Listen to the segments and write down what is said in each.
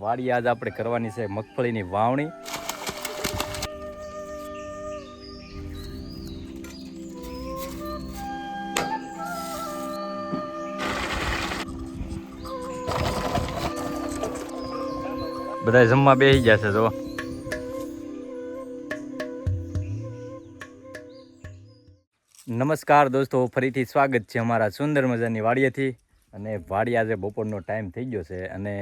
વાડી આજ આપણે કરવાની છે મગફળીની વાવણી. બધા જમવા બેસી ગયા છે. તો નમસ્કાર દોસ્તો, ફરીથી સ્વાગત છે અમારા સુંદર મજાની વાડીએથી. અને વાડી આજે બપોરનો ટાઈમ થઈ ગયો છે અને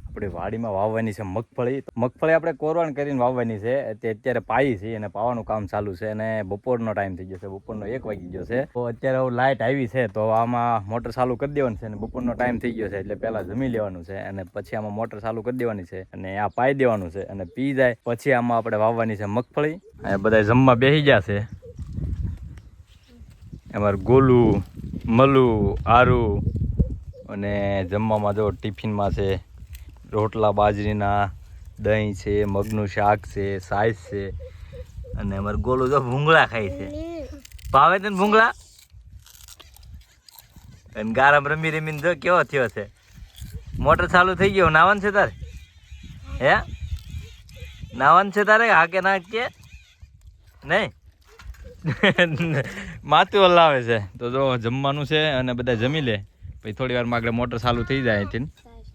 આપણે વાડીમાં વાવવાની છે મગફળી. મગફળી આપણે કોરવાણ કરીને વાવવાની છે. અત્યારે પાઈ છે અને પાવાનું કામ ચાલુ છે અને બપોરનો ટાઈમ થઈ ગયો છે. બપોરનો 1 વાગી ગયો છે. તો અત્યારે લાઇટ આવી છે તો આમાં મોટર ચાલુ કરી દેવાની છે અને બપોરનો ટાઈમ થઈ ગયો છે એટલે પહેલાં જમી લેવાનું છે અને પછી આમાં મોટર ચાલુ કરી દેવાની છે અને આ પાઈ દેવાનું છે અને પી જાય પછી આમાં આપણે વાવવાની છે મગફળી. અને બધા જમવા બેસી ગયા છે. અમારું ગોલું, મલું, આરું અને જમવામાં જો ટિફિનમાં છે રોટલા બાજરીના, દહીં છે, મગનું શાક છે, સાઈઝ છે અને અમારું ગોલું જો ભૂંગળા ખાય છે. ભાવે તને ભૂંગળા? અને ગારામ રમી રમીને જો કેવો થયો છે. મોટર ચાલુ થઈ ગયો. નાવાનું છે તારે? હે નાવાનું છે તારે? હા કે ના કે નહીં? માથું હલાવે છે. તો જો જમવાનું છે અને બધા જમી લે પછી થોડી વારમાં આગળ મોટર ચાલુ થઈ જાય અહીંથી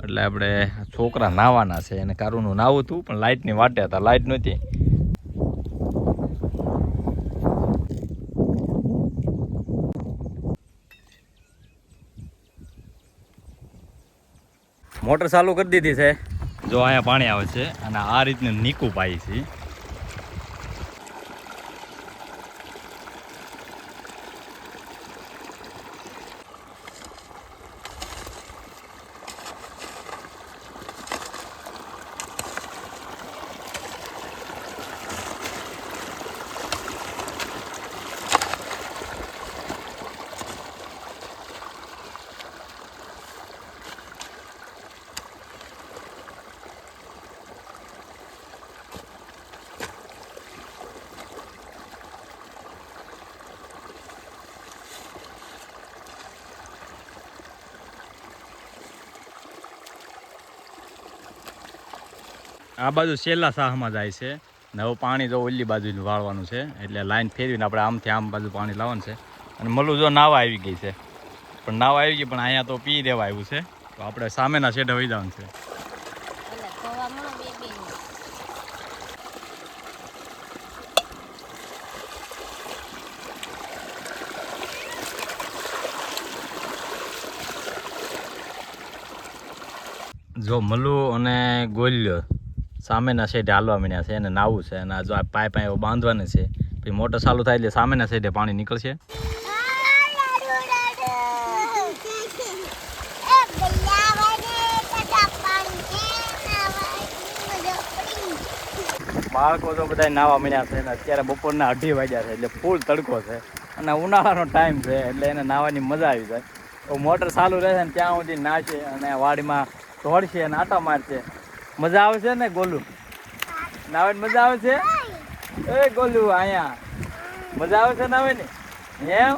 એટલે આપણે છોકરા નાવાના છે. અને કારુનું નાવું હતું પણ લાઇટની વાટે હતા, લાઇટ નહોતી. મોટર ચાલુ કરી દીધી છે. જો અહીંયા પાણી આવે છે અને આ રીતનું નીકું પાઈ છે. આ બાજુ છેલ્લા સાહમાં જાય છે ને હવે પાણી જો ઓલી બાજુ વાળવાનું છે એટલે લાઈન ફેરવીને આપણે આમથી આમ બાજુ પાણી લાવવાનું છે. અને મલું જો નાવા આવી ગઈ છે પણ નાવા આવી ગઈ પણ અહીંયા તો પી દેવા આવ્યું છે તો આપણે સામેના શેઢે વહી જવાનું છે. જો મલું અને ગોલ્યો સામેના સાઈડે હાલવા માંડ્યા છે અને નાવું છે અને જો આ પાઇપ એવો બાંધવાને છે પછી મોટર ચાલુ થાય એટલે સામેના સાઈડે પાણી નીકળશે. બાળકો તો બધા નાવા માંડ્યા છે અને અત્યારે બપોરના 2:30 વાગ્યા છે એટલે ફૂલ તડકો છે અને ઉનાળાનો ટાઈમ છે એટલે એને નાવાની મજા આવી જાય. તો મોટર ચાલુ રહેશે ને ત્યાં સુધી નાશે અને વાડીમાં દોડશે અને આટા મારશે. મજા આવે છે ને ગોલું? નાવાની મજા આવે છે? એ ગોલું અહીંયા મજા આવે છે નાવાની? એમ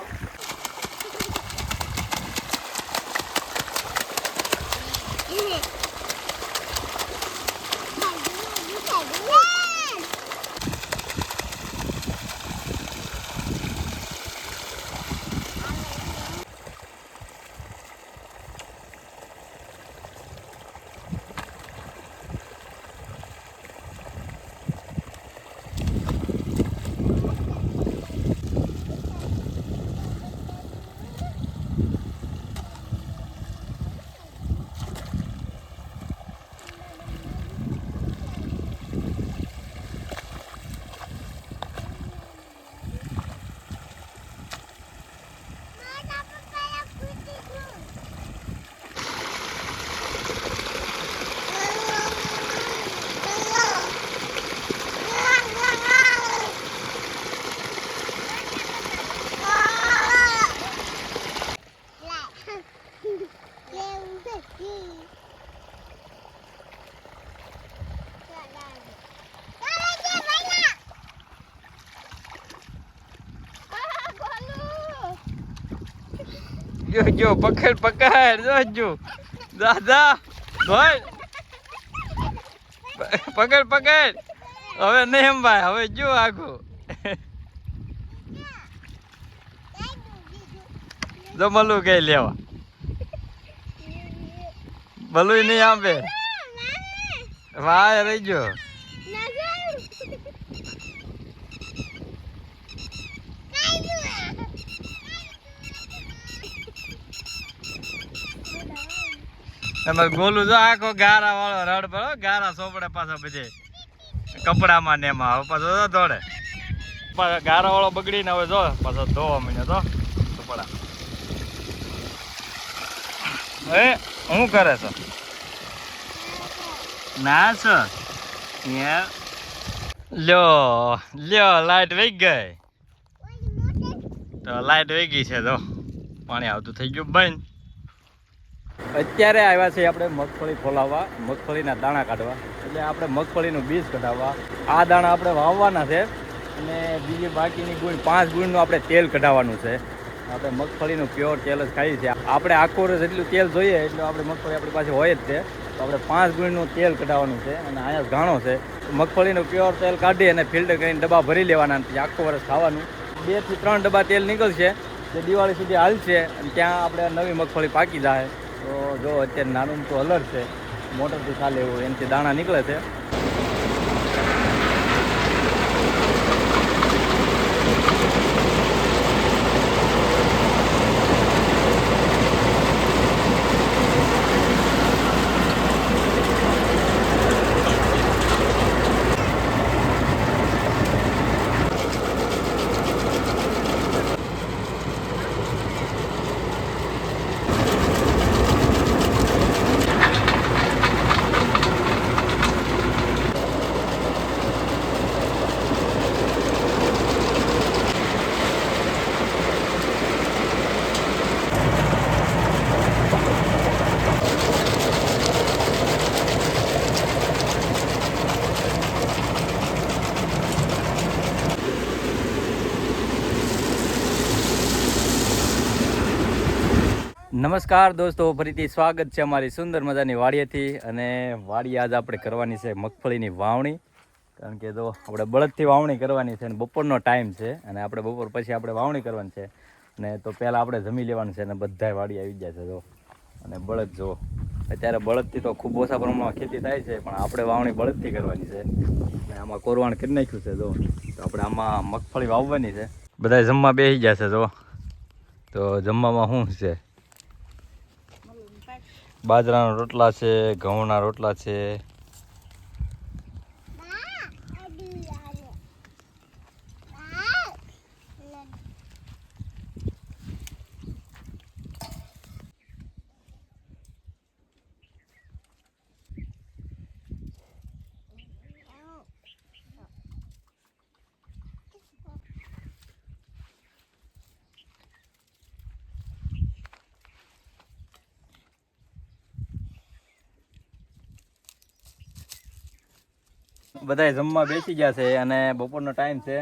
જો પકડ જો દાદા ભાઈ પકડ પકડ હવે નહીં એમ ભાઈ હવે જો આખું જો મલું કઈ લેવા મલું નહીં આપે વાય રહી ગયો એમાં ગોલું જો આખો ગારા વાળો રડ પડો ગારા સોપડે પાછા બધે કપડામાં ને એમાં હવે પાછો દોડે ગારા વાળો બગડીને હવે જો પાછો ધોવા મીને તો કપડા એ શું કરે છે ના છે લ્યો લ્યો લાઈટ વહી ગઈ તો લાઈટ વહી ગઈ છે તો પાણી આવતું થઈ ગયું બંધ અત્યારે આવ્યા છે આપણે મગફળી ફોલાવવા મગફળીના દાણા કાઢવા એટલે આપણે મગફળીનું બીજ કઢાવવા આ દાણા આપણે વાવવાના છે અને બીજી બાકીની ગુણ 5 ગુણનું આપણે તેલ કઢાવવાનું છે આપણે મગફળીનું પ્યોર તેલ જ ખાઈએ છીએ આપણે આખો વર્ષ જેટલું તેલ જોઈએ એટલું આપણે મગફળી આપણી પાસે હોય જ છે તો આપણે 5 ગુણનું તેલ કઢાવવાનું છે અને અહીંયા ઘાણો છે મગફળીનું પ્યોર તેલ કાઢી અને ફિલ્ટર કરીને ડબ્બા ભરી લેવાના આખો વર્ષ ખાવાનું 2 થી 3 ડબ્બા તેલ નીકળશે તે દિવાળી સુધી હાલશે અને ત્યાં આપણે નવી મગફળી પાકી જાય તો જો અત્યારે નાનું તો અલર છે મોટરથી ચાલે એવું એનાથી દાણા નીકળે છે નમસ્કાર દોસ્તો ફરીથી સ્વાગત છે અમારી સુંદર મજાની વાડીએથી અને વાડી આજ આપણે કરવાની છે મગફળીની વાવણી કારણ કે જો આપણે બળદથી વાવણી કરવાની છે અને બપોરનો ટાઈમ છે અને આપણે બપોર પછી આપણે વાવણી કરવાની છે અને તો પહેલાં આપણે જમી લેવાનું છે અને બધાય વાડી આવી જાય છે જો અને બળદ જો અત્યારે બળદથી તો ખૂબ ઓછા પ્રમાણમાં ખેતી થાય છે પણ આપણે વાવણી બળદથી કરવાની છે અને આમાં કોરવાણ કરી નાખ્યું છે જો તો આપણે આમાં મગફળી વાવવાની છે બધા જમવા બેસી જશે જો તો જમવામાં શું છે બાજરાના રોટલા છે ઘઉંના રોટલા છે બધા જમવા બેસી ગયા છે અને બપોરનો ટાઈમ છે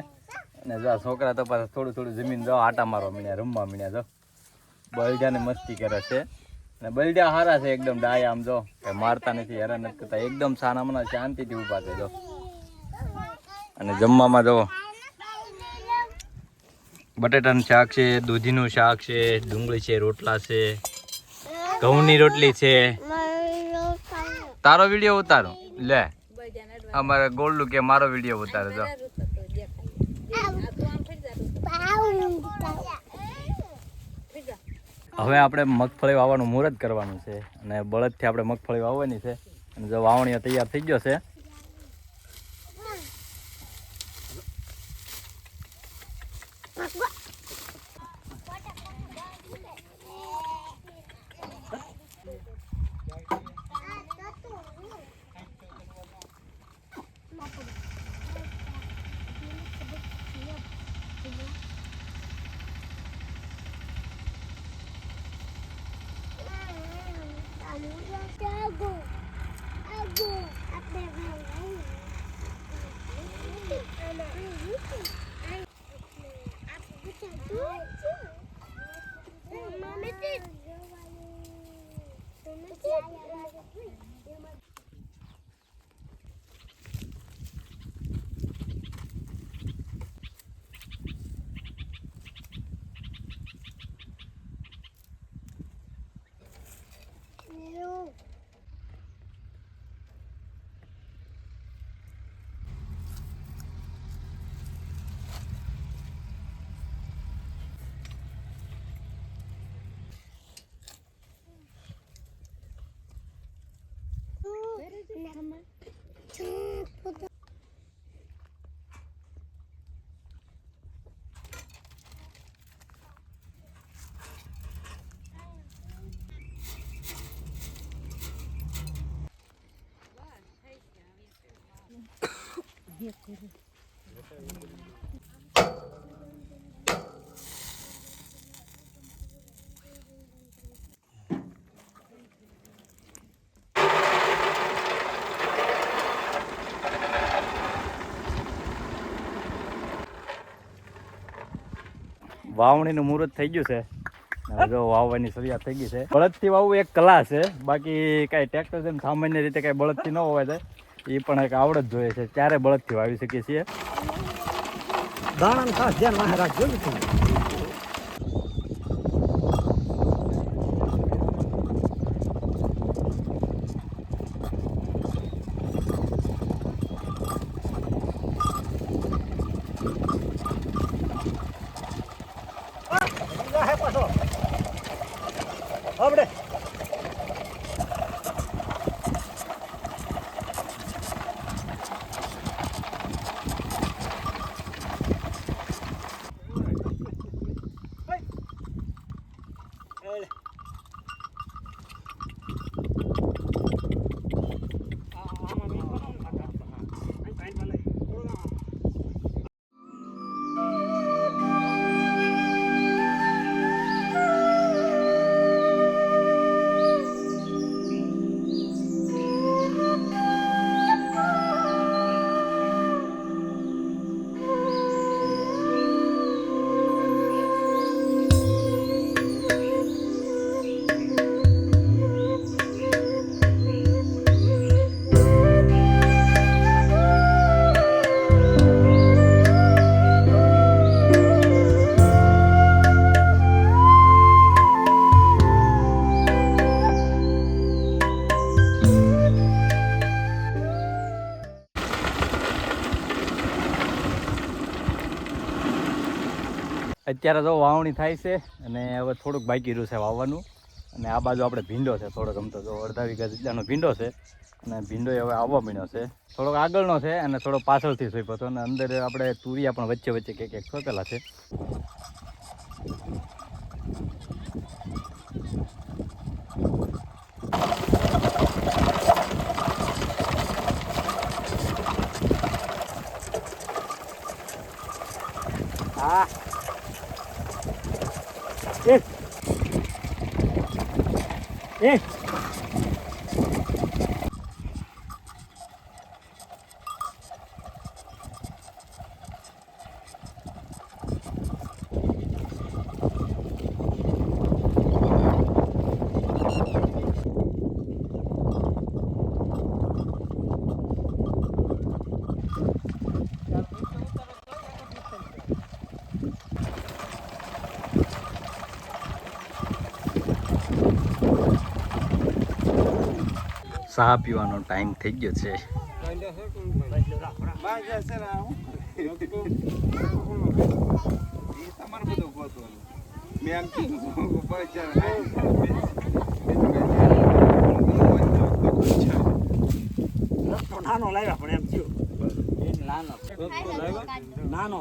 અને જો છોકરા તો પાછા થોડું થોડું જમીન જો આટા મારવા મીણ્યા રમવા મીણ્યા જો બળદિયાને મસ્તી કરે છે અને બળદિયા હારા છે એકદમ ડાયા આમ જો કે મારતા નથી હેરાન નથી કરતા એકદમ સાનામાં શાંતિથી ઊભા છે જો અને જમવામાં જો બટેટાનું શાક છે દૂધીનું શાક છે ડુંગળી છે રોટલા છે ઘઉંની રોટલી છે તારો વિડીયો ઉતારો લે અમારે ગોલ્ડું કે મારો વિડીયો ઉતારે જો હવે આપણે મગફળી વાવવાનું મુહૂર્ત કરવાનું છે અને બળદથી આપણે મગફળી વાવવાની છે અને જો વાવણીઓ તૈયાર થઈ ગયો છે વાવણીનું મુહૂર્ત થઈ ગયું છે. હવે જો વાવવાની શરૂઆત થઈ ગઈ છે. બળદથી વાવવું એક કલા છે, બાકી કાંઈ ટ્રેક્ટર જેમ સામાન્ય રીતે કાંઈ બળદથી ન હોવાય છે, એ પણ એક આવડત જોઈએ છે. ત્યારે બળદથી વાવી શકીએ છીએ. દાણાને ખાસ ધ્યાન વાહે રાખજો ને તમે. આપણે અત્યારે તો વાવણી થાય છે અને હવે થોડુંક બાકી રહ્યું છે વાવવાનું. અને આ બાજુ આપણે ભીંડો છે થોડોક, આમ તો જો અડધા વીઘા જેટલાનો ભીંડો છે. અને ભીંડો હવે આવવા માંડ્યો છે. થોડોક આગળનો છે અને થોડો પાછળથી સોંપ્યો હતો. અને અંદર આપણે તુરિયા પણ વચ્ચે વચ્ચે કંઈક સોંપેલા છે. હા એ ચા પીવાનો ટાઈમ થઈ ગયો છે. નાનો લાવ્યા પણ એમ થયું નાનો